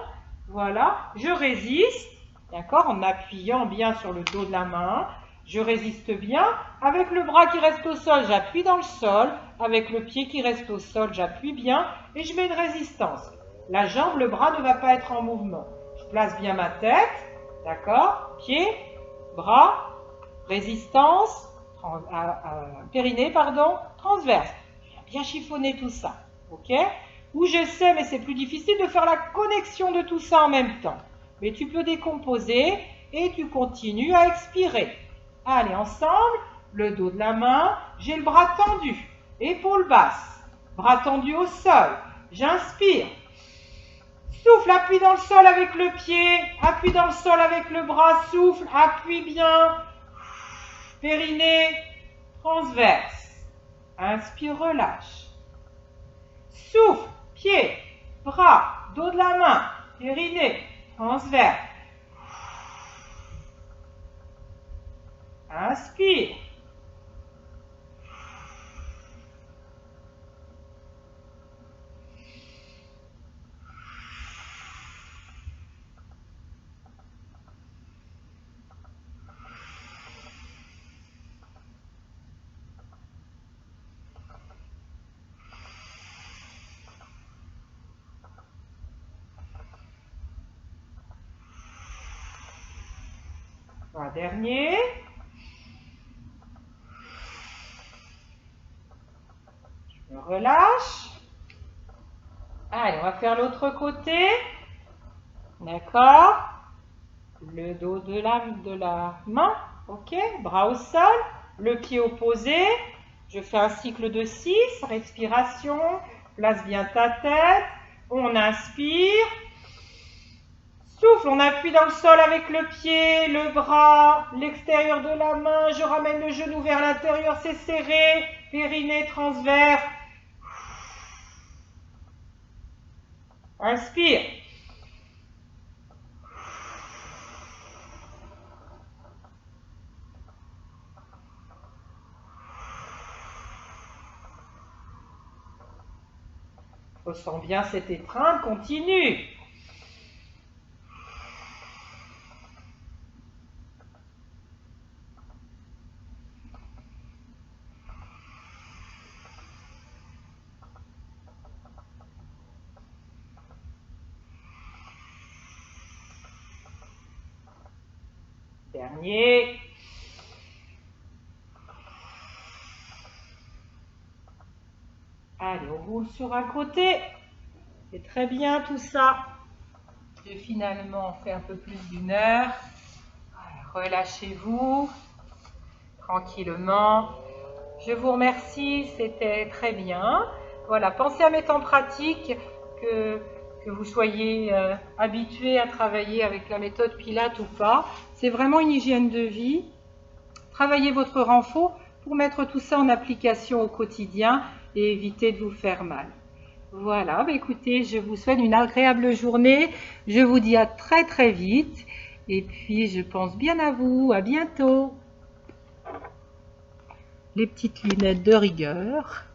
Voilà, je résiste, d'accord, en appuyant bien sur le dos de la main. Je résiste bien. Avec le bras qui reste au sol, j'appuie dans le sol. Avec le pied qui reste au sol, j'appuie bien et je mets une résistance. La jambe, le bras ne va pas être en mouvement. Je place bien ma tête, d'accord, pied, bras, résistance, périnée, pardon, transverse. Bien chiffonner tout ça, ok? Ou j'essaie, mais c'est plus difficile, de faire la connexion de tout ça en même temps. Mais tu peux décomposer et tu continues à expirer. Allez, ensemble, le dos de la main, j'ai le bras tendu, épaule basse, bras tendu au sol. J'inspire. Souffle, appuie dans le sol avec le pied, appuie dans le sol avec le bras, souffle, appuie bien. Périnée, transverse. Inspire, relâche. Souffle, pied, bras, dos de la main, périnée, transverse. Inspire. Un dernier. Je me relâche. Allez, on va faire l'autre côté. D'accord? Le dos de la main. Ok? Bras au sol. Le pied opposé. Je fais un cycle de 6. Respiration. Place bien ta tête. On inspire. Souffle, on appuie dans le sol avec le pied, le bras, l'extérieur de la main. Je ramène le genou vers l'intérieur, c'est serré. Périnée transverse. Inspire. Ressens bien cette étreinte, continue. Dernier. Allez, on roule sur un côté. C'est très bien tout ça. Et finalement, on fait un peu plus d'1 heure. Relâchez-vous tranquillement. Je vous remercie, c'était très bien. Voilà, pensez à mettre en pratique que vous soyez habitué à travailler avec la méthode Pilates ou pas. C'est vraiment une hygiène de vie. Travaillez votre renfort pour mettre tout ça en application au quotidien et éviter de vous faire mal. Voilà, bah écoutez, je vous souhaite une agréable journée. Je vous dis à très très vite. Et puis, je pense bien à vous. À bientôt. Les petites lunettes de rigueur.